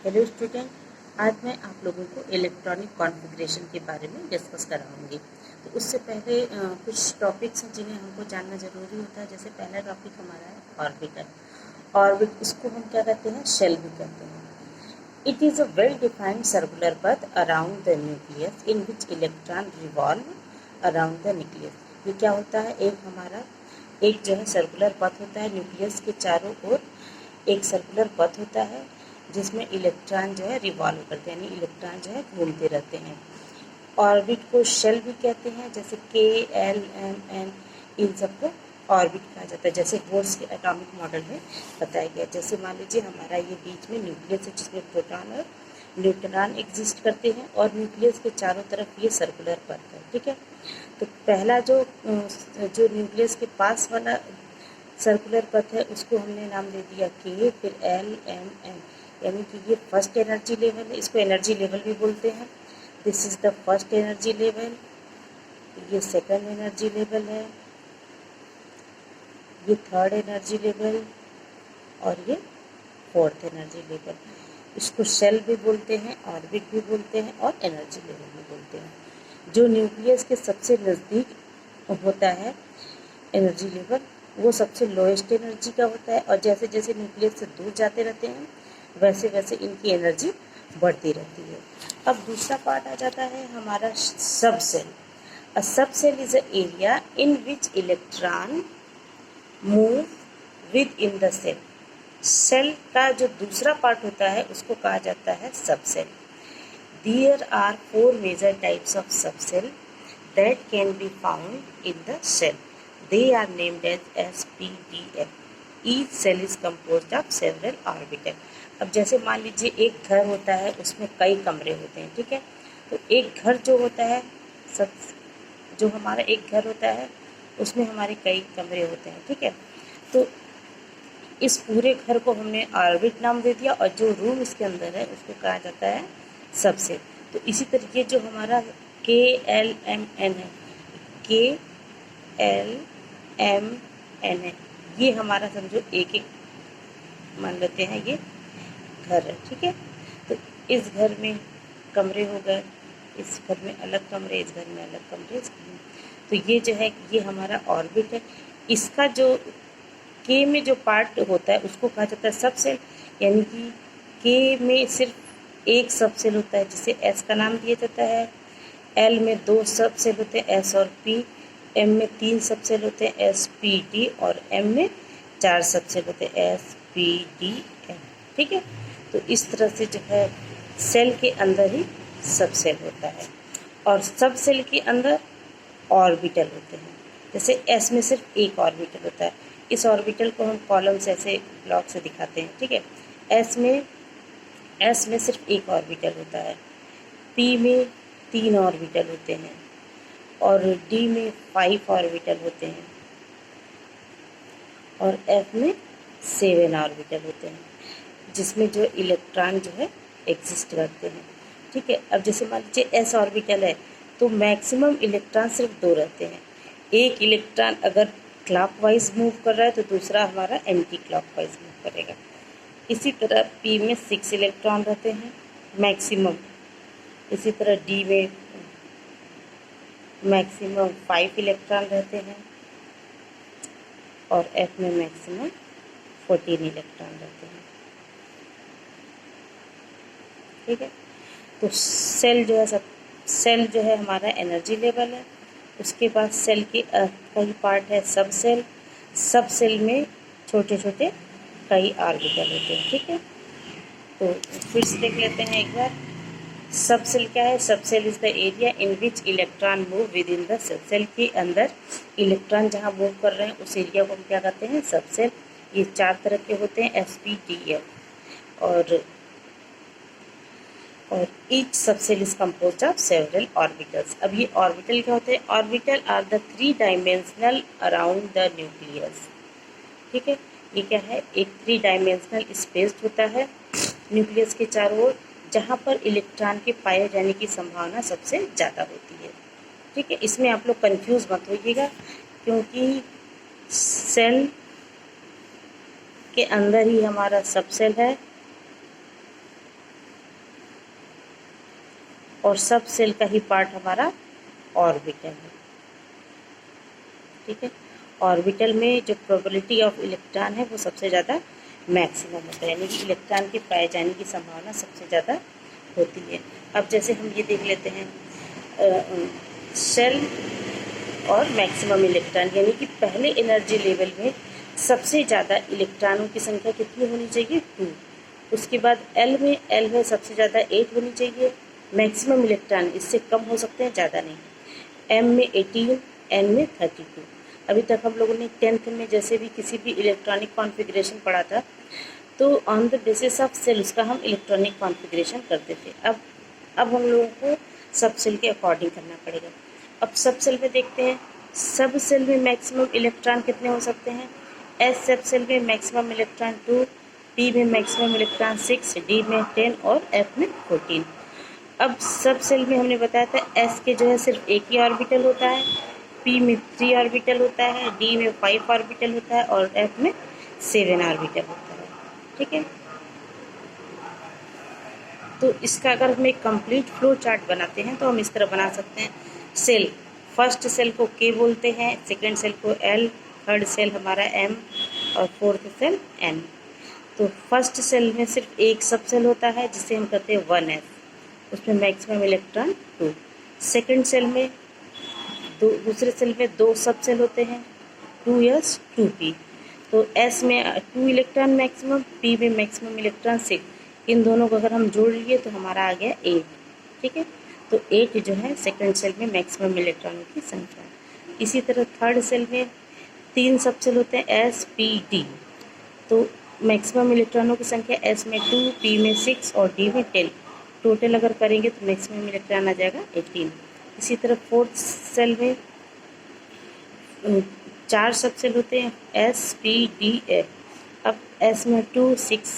Hello student, आज मैं आप लोगों को इलेक्ट्रॉनिक कॉन्फ़िगरेशन के बारे में डिस्कस कराऊंगी। तो उससे पहले कुछ टॉपिक्स हैं जिन्हें हमको जानना ज़रूरी होता है। जैसे पहला टॉपिक हमारा है ऑर्बिटर। ऑर्बिट इसको हम क्या कहते हैं, शेल भी कहते हैं। It is a well defined circular path around the nucleus in which electron revolve around the nucleus. ये क्या होता है, एक जो है सर्कुलर पथ होता है न्यूक्लियस के चारों ओर। एक सर्कुलर पथ होता है जिसमें इलेक्ट्रॉन जो है रिवॉल्व करते हैं, यानी इलेक्ट्रॉन जो है घूमते रहते हैं। ऑर्बिट को शेल भी कहते हैं, जैसे के एल एम एन, इन सबको ऑर्बिट कहा जाता है। जैसे बोर्स के एटॉमिक मॉडल में बताया गया। जैसे मान लीजिए हमारा ये बीच में न्यूक्लियस है जिसमें प्रोटॉन और न्यूट्रॉन एग्जिस्ट करते हैं, और न्यूक्लियस के चारों तरफ ये सर्कुलर पथ है। ठीक है, तो पहला जो न्यूक्लियस के पास वाला सर्कुलर पथ है उसको हमने नाम दे दिया के, फिर एल एम एन, यानी कि ये फर्स्ट एनर्जी लेवल है। इसको एनर्जी लेवल भी बोलते हैं। This is the first energy level, ये सेकंड एनर्जी लेवल है, ये थर्ड एनर्जी लेवल, और ये फोर्थ एनर्जी लेवल। इसको शेल भी बोलते हैं, ऑर्बिट भी बोलते हैं, और एनर्जी लेवल भी बोलते हैं। जो न्यूक्लियस के सबसे नज़दीक होता है एनर्जी लेवल, वो सबसे लोएस्ट एनर्जी का होता है, और जैसे जैसे न्यूक्लियस से दूर जाते रहते हैं वैसे वैसे इनकी एनर्जी बढ़ती रहती है। अब दूसरा पार्ट आ जाता है हमारा सब cell. A sub cell is a area in which electron move within the cell. Cell का जो दूसरा पार्ट होता है उसको कहा जाता है sub cell. There are four major types of subcell that can be found in the cell. They are named as SPDF. Each cell is composed of several orbitals. अब जैसे मान लीजिए एक घर होता है, उसमें कई कमरे होते हैं। ठीक है, तो एक घर जो होता है, सब जो हमारा एक घर होता है उसमें हमारे कई कमरे होते हैं। ठीक है, तो इस पूरे घर को हमने ऑर्बिट नाम दे दिया, और जो रूम इसके अंदर है उसको कहा जाता है सबसेल। तो इसी तरीके जो हमारा के एल एम एन है, के एल एम एन है, ये हमारा समझो एक एक मान लेते हैं ये घर है। ठीक है, तो इस घर में कमरे हो गए, इस घर में अलग कमरे, इस घर में अलग कमरे, इस घर में। तो ये जो है ये हमारा ऑर्बिट है। इसका जो के में जो पार्ट होता है उसको कहा जाता है सब सेल, यानी कि के में सिर्फ एक सब सेल होता है जिसे एस का नाम दिया जाता है। एल में दो सब सेल होते हैं, एस और पी। एम में तीन सब सेल होते हैं, एस पी डी, और एम में चार सब सेल होते हैं, एस पी डी एम। ठीक है, तो इस तरह से जो है सेल के अंदर ही सब सेल होता है, और सब सेल के अंदर ऑर्बिटल होते हैं। जैसे एस में सिर्फ एक ऑर्बिटल होता है, इस ऑर्बिटल को हम कॉलम से ऐसे ब्लॉक से दिखाते हैं। ठीक है, एस में सिर्फ एक ऑर्बिटल होता है, पी में तीन ऑर्बिटल होते हैं, और डी में 5 ऑर्बिटल होते हैं, और एफ में 7 ऑर्बिटल होते हैं, जिसमें जो इलेक्ट्रॉन जो है एग्जिस्ट करते हैं। ठीक है, अब जैसे मान लीजिए एस ऑर्बिटल है तो मैक्सिमम इलेक्ट्रॉन सिर्फ दो रहते हैं। एक इलेक्ट्रॉन अगर क्लॉकवाइज मूव कर रहा है तो दूसरा हमारा एंटी क्लॉकवाइज मूव करेगा। इसी तरह पी में 6 इलेक्ट्रॉन रहते हैं मैक्सिमम। इसी तरह डी में मैक्सिमम 5 इलेक्ट्रॉन रहते हैं, और एफ में मैक्सिमम 14 इलेक्ट्रॉन रहते हैं। ठीक है, तो सेल जो है हमारा एनर्जी लेवल है। उसके बाद सेल के कई पार्ट है सब सेल। सब सेल में छोटे छोटे कई ऑर्बिटल होते हैं। ठीक है, तो फिर से देख लेते हैं एक बार। सब सेल क्या है? Sub cell is the area in which electron move within the cell. Cell के अंदर इलेक्ट्रॉन जहाँ मूव कर रहे हैं उस एरिया को हम क्या कहते हैं? सब सेल। ये 4 तरह के होते हैं, एस पी डी एफ, और each subcell is compose of several orbitals. अब ये ऑर्बिटल क्या होते हैं? Orbital are the 3 dimensional around the nucleus. ठीक है, ये क्या है? एक 3 डायमेंशनल स्पेस होता है न्यूक्लियस के चारों ओर, जहाँ पर इलेक्ट्रॉन के पाए जाने की संभावना सबसे ज़्यादा होती है। ठीक है, इसमें आप लोग कंफ्यूज मत होइएगा, क्योंकि सेल के अंदर ही हमारा सब सेल है, और सब सेल का ही पार्ट हमारा ऑर्बिटल है। ठीक है, ऑर्बिटल में जो प्रोबेबिलिटी ऑफ इलेक्ट्रॉन है वो सबसे ज़्यादा मैक्सिमम होता है, यानी कि इलेक्ट्रॉन के पाए जाने की संभावना सबसे ज़्यादा होती है। अब जैसे हम ये देख लेते हैं सेल और मैक्सिमम इलेक्ट्रॉन, यानी कि पहले एनर्जी लेवल में सबसे ज़्यादा इलेक्ट्रॉनों की संख्या कितनी होनी चाहिए, 2। उसके बाद एल में सबसे ज़्यादा 8 होनी चाहिए। मैक्सिमम इलेक्ट्रॉन इससे कम हो सकते हैं, ज़्यादा नहीं। एम में 18, एन में 32। अभी तक हम लोगों ने 10th में जैसे भी किसी भी इलेक्ट्रॉनिक कॉन्फ़िगरेशन पढ़ा था तो on the basis of cell उसका हम इलेक्ट्रॉनिक कॉन्फ़िगरेशन करते थे। अब हम लोगों को सब सेल के अकॉर्डिंग करना पड़ेगा। अब सब सेल में देखते हैं, सब सेल में मैक्सिमम इलेक्ट्रॉन कितने हो सकते हैं। एस सब सेल में मैक्सिमम इलेक्ट्रॉन 2, पी में मैक्सिमम इलेक्ट्रॉन 6, डी में 10 और एफ में 14। अब सब सेल में हमने बताया था एस के जो है सिर्फ एक ही ऑर्बिटल होता है, पी में 3 ऑर्बिटल होता है, डी में 5 ऑर्बिटल होता है और एफ में 7 ऑर्बिटल होता है। ठीक है, तो इसका अगर हम एक कंप्लीट फ्लो चार्ट बनाते हैं तो हम इस तरह बना सकते हैं। सेल, फर्स्ट सेल को के बोलते हैं, सेकेंड सेल को एल, थर्ड सेल हमारा एम और फोर्थ सेल एन। तो फर्स्ट सेल में सिर्फ एक सब सेल होता है जिसे हम कहते हैं 1s, उसमें मैक्सिमम इलेक्ट्रॉन 2। सेकेंड सेल में दूसरे सेल में 2 सब सेल होते हैं, 2s 2p। तो s में 2 इलेक्ट्रॉन मैक्सिमम, p में मैक्सिमम इलेक्ट्रॉन 6। इन दोनों को अगर हम जोड़ लिए तो हमारा आ गया 8। ठीक है, तो 8 जो है सेकेंड सेल में मैक्सिमम इलेक्ट्रॉनों की संख्या। इसी तरह थर्ड सेल में 3 सब सेल होते हैं s p d। तो मैक्सिमम इलेक्ट्रॉनों की संख्या s में 2, p में 6 और d में 10। टोटल अगर करेंगे तो मैक्सिमम इलेक्ट्रॉन आ जाएगा 18। इसी तरह फोर्थ सेल में 4 सब सेल होते हैं s p d f। अब s में 2, 6,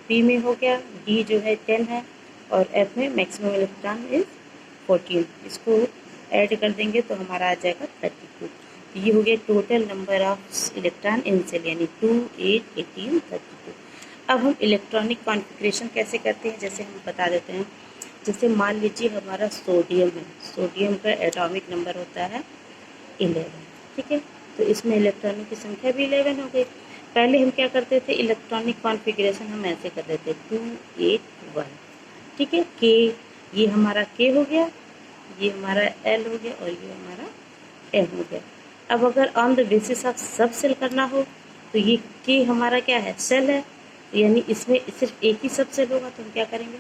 p में हो गया, d जो है 10 है और f में मैक्सिमम इलेक्ट्रॉन इज 14। इसको ऐड कर देंगे तो हमारा आ जाएगा 32। ये हो गया total number of electron in cell, यानी 2, 8, 18, 32। अब हम इलेक्ट्रॉनिक कॉन्फ़िगरेशन कैसे करते हैं, जैसे हम बता देते हैं। जैसे मान लीजिए हमारा सोडियम है, सोडियम का एटॉमिक नंबर होता है 11। ठीक है, तो इसमें इलेक्ट्रॉनों की संख्या भी 11 हो गई। पहले हम क्या करते थे, इलेक्ट्रॉनिक कॉन्फ़िगरेशन हम ऐसे करते थे 2, 8, 1। ठीक है, के, ये हमारा के हो गया, ये हमारा एल हो गया और ये हमारा एम हो गया। अब अगर ऑन द बेसिस ऑफ सब सेल करना हो तो ये के हमारा क्या है, सेल है, यानी इसमें सिर्फ एक ही सब सेल होगा तो हम क्या करेंगे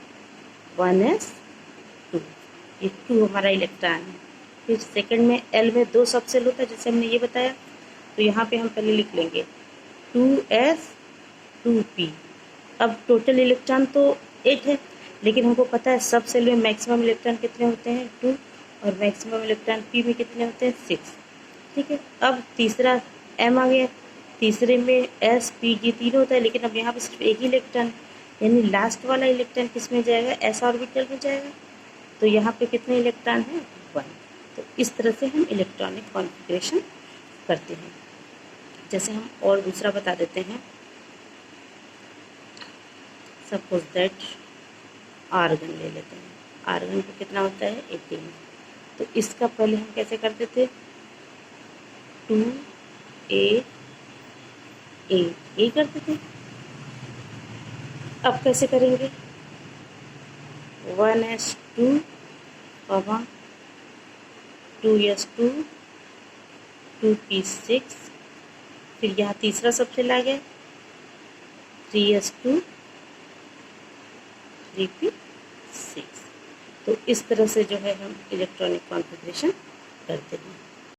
1s2, ये 2 हमारा इलेक्ट्रॉन है। फिर सेकंड में एल में 2 सब सेल होता है जैसे हमने ये बताया, तो यहाँ पे हम पहले लिख लेंगे 2s 2p। अब टोटल इलेक्ट्रॉन तो 8 है, लेकिन हमको पता है सब सेल में मैक्सिमम इलेक्ट्रॉन कितने होते हैं 2 और मैक्सिमम इलेक्ट्रॉन p में कितने होते हैं 6। ठीक है, अब तीसरा m आ गया, तीसरे में s p g तीन होता है, लेकिन अब यहाँ पे सिर्फ एक ही इलेक्ट्रॉन, यानी लास्ट वाला इलेक्ट्रॉन किस में जाएगा, s ऑर्बिटल में जाएगा। तो यहाँ पे कितने इलेक्ट्रॉन हैं 1। तो इस तरह से हम इलेक्ट्रॉनिक कॉन्फ़िगरेशन करते हैं। जैसे हम और दूसरा बता देते हैं, सपोज दैट आर्गन ले लेते हैं। आर्गन को कितना होता है 18। तो इसका पहले हम कैसे करते थे 2, 8, 8 ये करते थे। अब कैसे करेंगे 1s2, 2s2, 2p6, फिर यहाँ तीसरा सबसे ला गया 3s2, 3p6। तो इस तरह से जो है हम इलेक्ट्रॉनिक कॉन्फ़िगरेशन करते हैं।